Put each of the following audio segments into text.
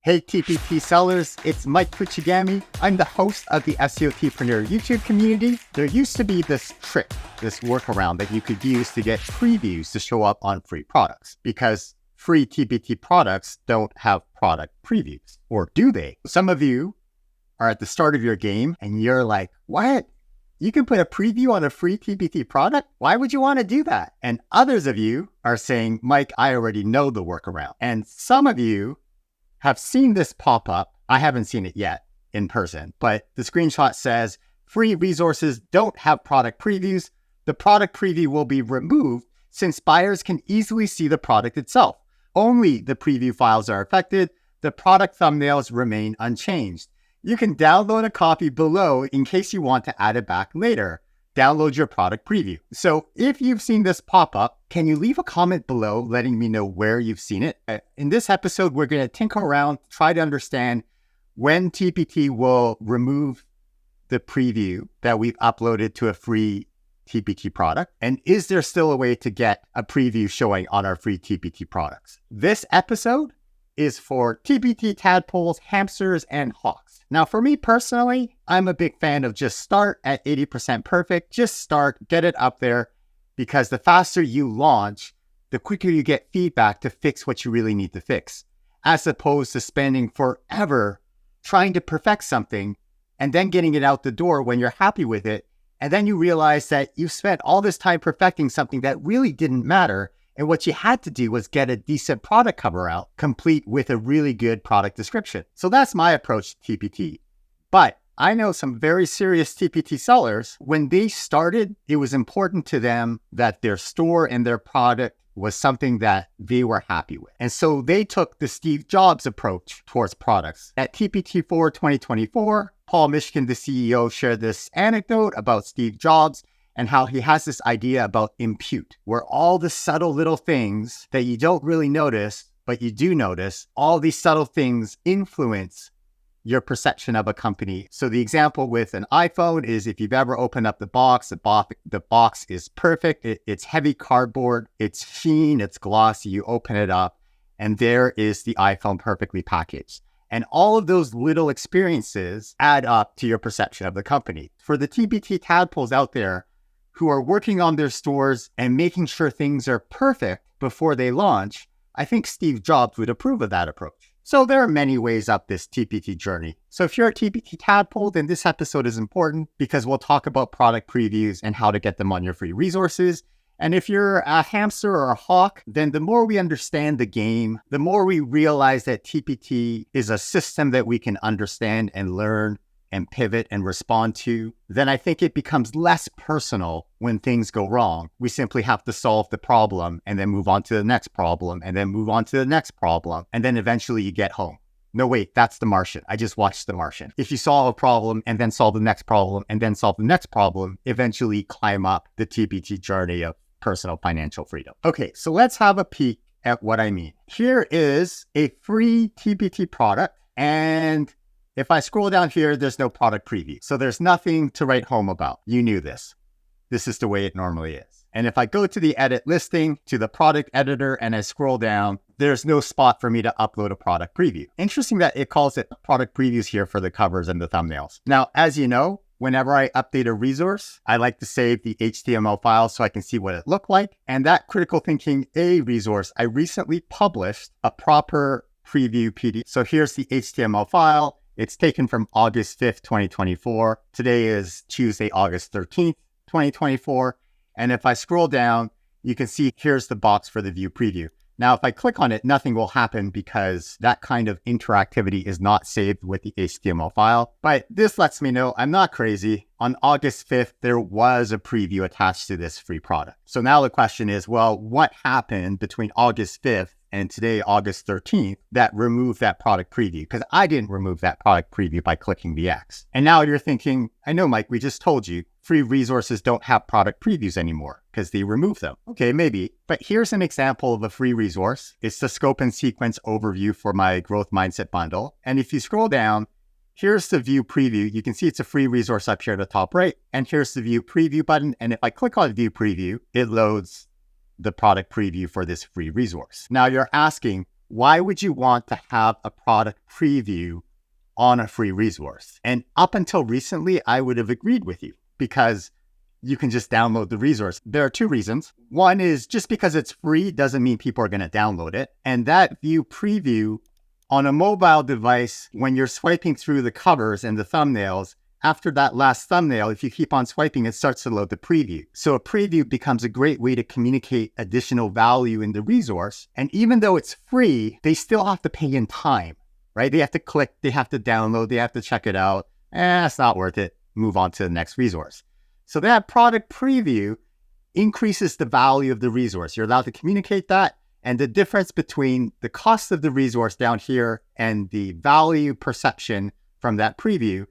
Hey TPT sellers, it's Mike Kuchigami. I'm the host of the SEOTpreneur YouTube community. There used to be this trick, this workaround that you could use to get previews to show up on free products because free TPT products don't have product previews, or do they? Some of you are at the start of your game and you're like, what? You can put a preview on a free TPT product? Why would you want to do that? And others of you are saying, Mike, I already know the workaround. And some of you have seen this pop up. I haven't seen it yet in person, but the screenshot says free resources don't have product previews. The product preview will be removed since buyers can easily see the product itself. Only the preview files are affected. The product thumbnails remain unchanged. You can download a copy below in case you want to add it back later. Download your product preview. So if you've seen this pop up, can you leave a comment below letting me know where you've seen it? In this episode, we're going to tinker around, try to understand when TPT will remove the preview that we've uploaded to a free TPT product. And is there still a way to get a preview showing on our free TPT products? This episode is for TPT tadpoles, hamsters, and hawks. Now, for me personally, I'm a big fan of just start at 80% perfect. Just start, get it up there, because the faster you launch, the quicker you get feedback to fix what you really need to fix, as opposed to spending forever trying to perfect something and then getting it out the door when you're happy with it. And then you realize that you've spent all this time perfecting something that really didn't matter. And what you had to do was get a decent product cover out, complete with a really good product description. So that's my approach to TPT. But I know some very serious TPT sellers, when they started, it was important to them that their store and their product was something that they were happy with. And so they took the Steve Jobs approach towards products. At TPT4 2024, Paul Mishkin, the CEO, shared this anecdote about Steve Jobs and how he has this idea about impute, where all the subtle little things that you don't really notice, but you do notice, all these subtle things influence your perception of a company. So the example with an iPhone is, if you've ever opened up the box is perfect. It's heavy cardboard, it's sheen, it's glossy. You open it up and there is the iPhone perfectly packaged. And all of those little experiences add up to your perception of the company. For the TPT tadpoles out there who are working on their stores and making sure things are perfect before they launch, I think Steve Jobs would approve of that approach. So there are many ways up this TPT journey. So if you're a TPT tadpole, then this episode is important because we'll talk about product previews and how to get them on your free resources. And if you're a hamster or a hawk, then the more we understand the game, the more we realize that TPT is a system that we can understand and learn and pivot and respond to, then I think it becomes less personal when things go wrong. We simply have to solve the problem and then move on to the next problem and then move on to the next problem. And then eventually you get home. No, wait, that's The Martian. I just watched The Martian. If you solve a problem and then solve the next problem and then solve the next problem, eventually climb up the TPT journey of personal financial freedom. Okay, so let's have a peek at what I mean. Here is a free TPT product, and if I scroll down here, there's no product preview. So there's nothing to write home about. You knew this. This is the way it normally is. And if I go to the edit listing, to the product editor, and I scroll down, there's no spot for me to upload a product preview. Interesting that it calls it product previews here for the covers and the thumbnails. Now, as you know, whenever I update a resource, I like to save the HTML file so I can see what it looked like. And that Critical Thinking A resource, I recently published a proper preview PDF. So here's the HTML file. It's taken from August 5th, 2024. Today is Tuesday, August 13th, 2024. And if I scroll down, you can see here's the box for the view preview. Now, if I click on it, nothing will happen because that kind of interactivity is not saved with the HTML file. But this lets me know I'm not crazy. On August 5th, there was a preview attached to this free product. So now the question is, well, what happened between August 5th and today, August 13th, that removed that product preview? Because I didn't remove that product preview by clicking the X. And now you're thinking, I know, Mike, we just told you free resources don't have product previews anymore because they removed them. Okay, maybe. But here's an example of a free resource. It's the scope and sequence overview for my growth mindset bundle. And if you scroll down, here's the view preview. You can see it's a free resource up here at the top right. And here's the view preview button. And if I click on view preview, it loads the product preview for this free resource. Now you're asking, why would you want to have a product preview on a free resource? And up until recently, I would have agreed with you because you can just download the resource. There are two reasons. One is just because it's free doesn't mean people are going to download it. And that view preview on a mobile device, when you're swiping through the covers and the thumbnails, after that last thumbnail, if you keep on swiping, it starts to load the preview. So a preview becomes a great way to communicate additional value in the resource. And even though it's free, they still have to pay in time, right? They have to click, they have to download, they have to check it out. It's not worth it. Move on to the next resource. So that product preview increases the value of the resource. You're allowed to communicate that. And the difference between the cost of the resource down here and the value perception from that preview,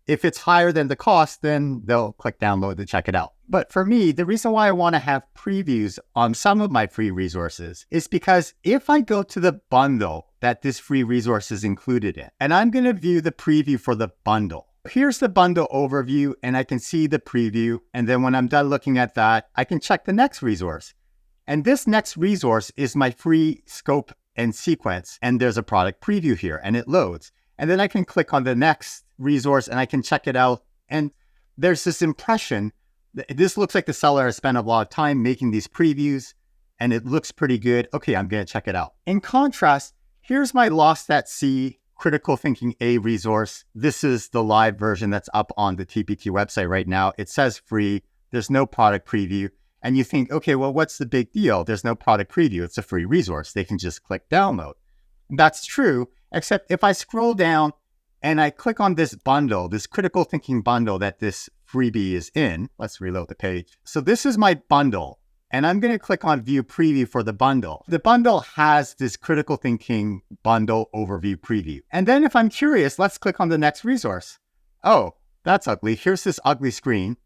if it's higher than the cost, then they'll click download to check it out. But for me, the reason why I want to have previews on some of my free resources is because if I go to the bundle that this free resource is included in, and I'm going to view the preview for the bundle. Here's the bundle overview, and I can see the preview. And then when I'm done looking at that, I can check the next resource. And this next resource is my free scope and sequence. And there's a product preview here, and it loads. And then I can click on the next resource and I can check it out. And there's this impression that this looks like the seller has spent a lot of time making these previews and it looks pretty good. Okay, I'm going to check it out. In contrast, here's my Lost at Sea Critical Thinking A resource. This is the live version that's up on the TPT website right now. It says free. There's no product preview. And you think, okay, well, what's the big deal? There's no product preview. It's a free resource. They can just click download. That's true, except if I scroll down and I click on this bundle, this critical thinking bundle that this freebie is in, let's reload the page. So this is my bundle, and I'm going to click on view preview for the bundle. The bundle has this critical thinking bundle overview preview. And then if I'm curious, let's click on the next resource. Oh, that's ugly. Here's this ugly screen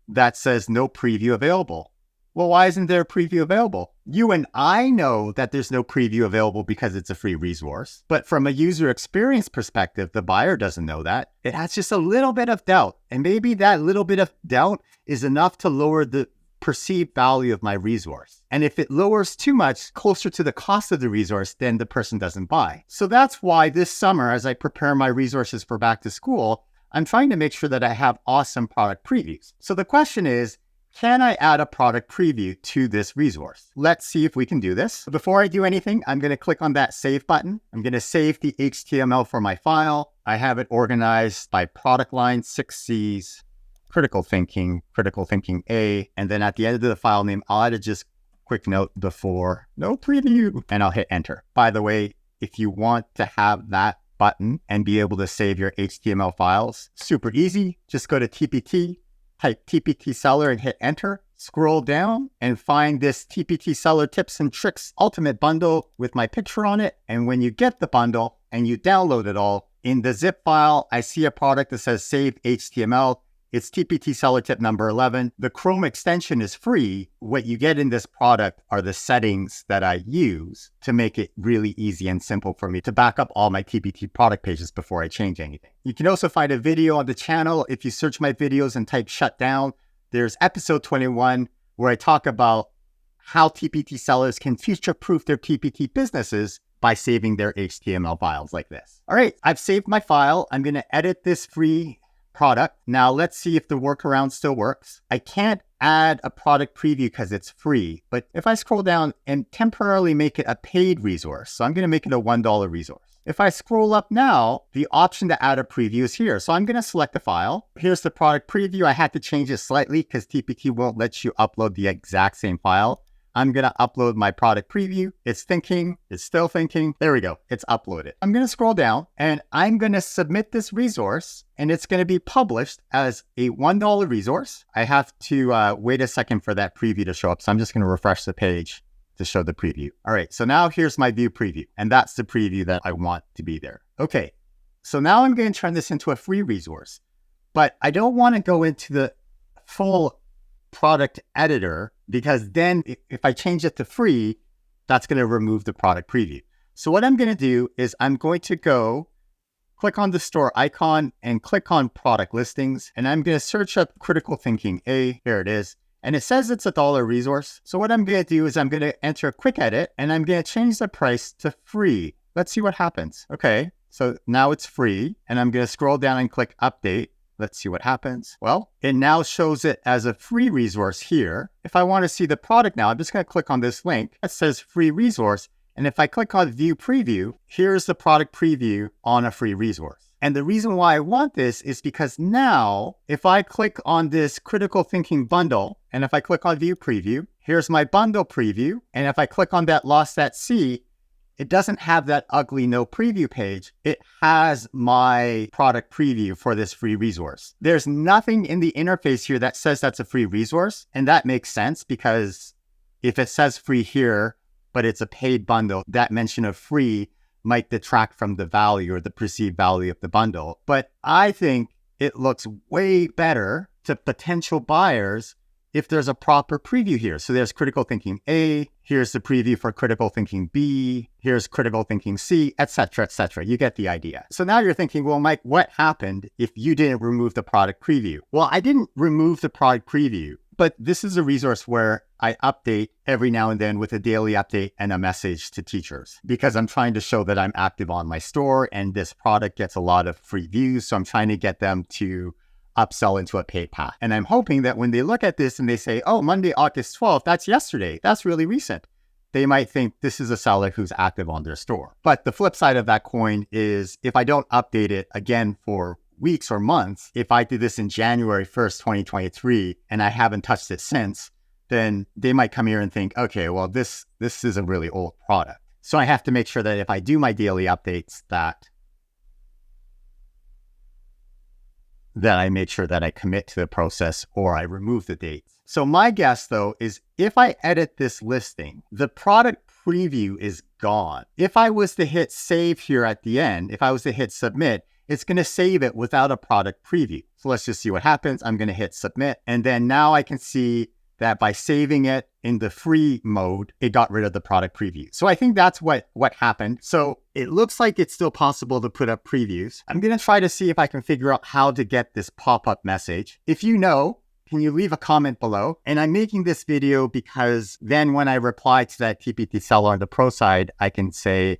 that says no preview available. Well, why isn't there a preview available? You and I know that there's no preview available because it's a free resource. But from a user experience perspective, the buyer doesn't know that. It has just a little bit of doubt. And maybe that little bit of doubt is enough to lower the perceived value of my resource. And if it lowers too much closer to the cost of the resource, then the person doesn't buy. So that's why this summer, as I prepare my resources for back to school, I'm trying to make sure that I have awesome product previews. So the question is, can I add a product preview to this resource? Let's see if we can do this. Before I do anything, I'm going to click on that save button. I'm going to save the HTML for my file. I have it organized by product line, 6 C's, critical thinking A. And then at the end of the file name, I'll add a just quick note before no preview, and I'll hit enter. By the way, if you want to have that button and be able to save your HTML files, super easy. Just go to TPT, type TPT seller and hit enter, scroll down and find this TPT seller tips and tricks ultimate bundle with my picture on it. And when you get the bundle and you download it all, in the zip file, I see a product that says save HTML. It's TPT seller tip number 11. The Chrome extension is free. What you get in this product are the settings that I use to make it really easy and simple for me to back up all my TPT product pages before I change anything. You can also find a video on the channel. If you search my videos and type shutdown, there's episode 21 where I talk about how TPT sellers can future-proof their TPT businesses by saving their HTML files like this. All right, I've saved my file. I'm going to edit this free product. Now let's see if the workaround still works. I can't add a product preview because it's free, but if I scroll down and temporarily make it a paid resource, so I'm going to make it a $1 resource. If I scroll up now, the option to add a preview is here. So I'm going to select the file. Here's the product preview. I had to change it slightly because TPT won't let you upload the exact same file. I'm going to upload my product preview. It's thinking, it's still thinking. There we go. It's uploaded. I'm going to scroll down and I'm going to submit this resource and it's going to be published as a $1 resource. I have to wait a second for that preview to show up. So I'm just going to refresh the page to show the preview. All right. So now here's my view preview and that's the preview that I want to be there. Okay. So now I'm going to turn this into a free resource, but I don't want to go into the full product editor because then if I change it to free, that's going to remove the product preview. So what I'm going to do is I'm going to go click on the store icon and click on product listings. And I'm going to search up critical thinking A. Here it is. And it says it's a dollar resource. So what I'm going to do is I'm going to enter a quick edit and I'm going to change the price to free. Let's see what happens. Okay, so now it's free and I'm going to scroll down and click update. Let's see what happens. Well, it now shows it as a free resource here. If I want to see the product now, I'm just going to click on this link that says free resource. And if I click on view preview, here's the product preview on a free resource. And the reason why I want this is because now, if I click on this critical thinking bundle, and if I click on view preview, here's my bundle preview. And if I click on that lost at sea, it doesn't have that ugly no preview page. It has my product preview for this free resource. There's nothing in the interface here that says that's a free resource. And that makes sense because if it says free here, but it's a paid bundle, that mention of free might detract from the value or the perceived value of the bundle. But I think it looks way better to potential buyers if there's a proper preview here. So there's critical thinking A, here's the preview for critical thinking B, here's critical thinking C, etc., etc. You get the idea. So now you're thinking, well, Mike, what happened if you didn't remove the product preview? Well, I didn't remove the product preview, but this is a resource where I update every now and then with a daily update and a message to teachers because I'm trying to show that I'm active on my store and this product gets a lot of free views. So I'm trying to get them to upsell into a paid path. And I'm hoping that when they look at this and they say, oh, Monday, August 12th, that's yesterday. That's really recent. They might think this is a seller who's active on their store. But the flip side of that coin is if I don't update it again for weeks or months, if I did this in January 1st, 2023, and I haven't touched it since, then they might come here and think, okay, well, this is a really old product. So I have to make sure that if I do my daily updates, that I make sure that I commit to the process or I remove the dates. So my guess, though, is if I edit this listing, the product preview is gone. If I was to hit save here at the end, if I was to hit submit, it's going to save it without a product preview. So let's just see what happens. I'm going to hit submit. And then now I can see that by saving it in the free mode, it got rid of the product preview. So I think that's what happened. So it looks like it's still possible to put up previews. I'm going to try to see if I can figure out how to get this pop-up message. If you know, can you leave a comment below? And I'm making this video because then when I reply to that TPT seller on the pro side, I can say,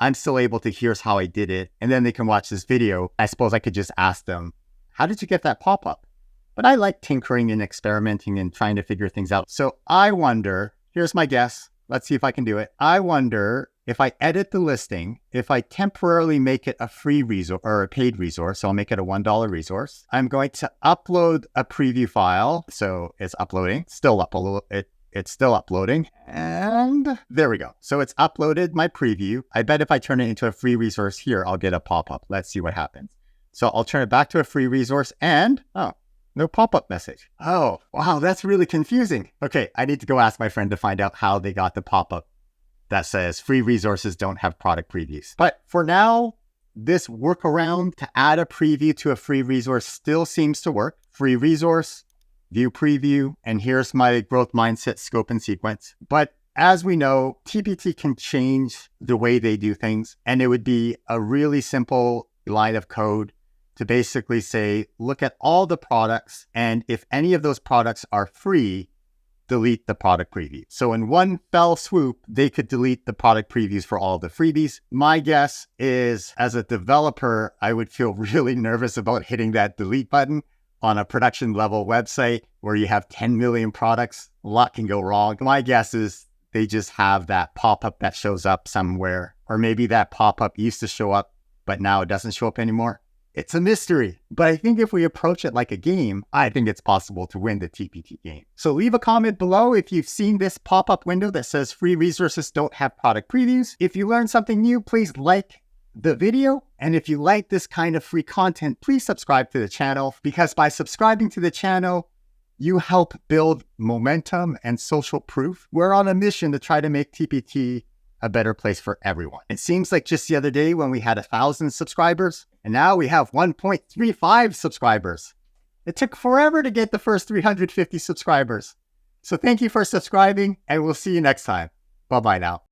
I'm still able to, here's how I did it. And then they can watch this video. I suppose I could just ask them, how did you get that pop-up? But I like tinkering and experimenting and trying to figure things out. So I wonder, here's my guess. Let's see if I can do it. I wonder if I edit the listing, if I temporarily make it a free resource or a paid resource, so I'll make it a $1 resource. I'm going to upload a preview file. So it's uploading, it's still uploading. And there we go. So it's uploaded my preview. I bet if I turn it into a free resource here, I'll get a pop-up. Let's see what happens. So I'll turn it back to a free resource and, no pop-up message. Oh, wow, that's really confusing. Okay, I need to go ask my friend to find out how they got the pop-up that says free resources don't have product previews. But for now, this workaround to add a preview to a free resource still seems to work. Free resource, view preview, and here's my growth mindset scope and sequence. But as we know, TPT can change the way they do things, and it would be a really simple line of code to basically say, look at all the products, and if any of those products are free, delete the product preview. So in one fell swoop, they could delete the product previews for all the freebies. My guess is, as a developer, I would feel really nervous about hitting that delete button on a production level website where you have 10 million products. A lot can go wrong. My guess is they just have that pop-up that shows up somewhere, or maybe that pop-up used to show up, but now it doesn't show up anymore. It's a mystery, but I think if we approach it like a game, I think it's possible to win the TPT game. So leave a comment below if you've seen this pop-up window that says free resources don't have product previews. If you learned something new, please like the video. And if you like this kind of free content, please subscribe to the channel, because by subscribing to the channel, you help build momentum and social proof. We're on a mission to try to make TPT a better place for everyone. It seems like just the other day when we had 1,000 subscribers, and now we have 1.35 subscribers. It took forever to get the first 350 subscribers. So thank you for subscribing, and we'll see you next time. Bye-bye now.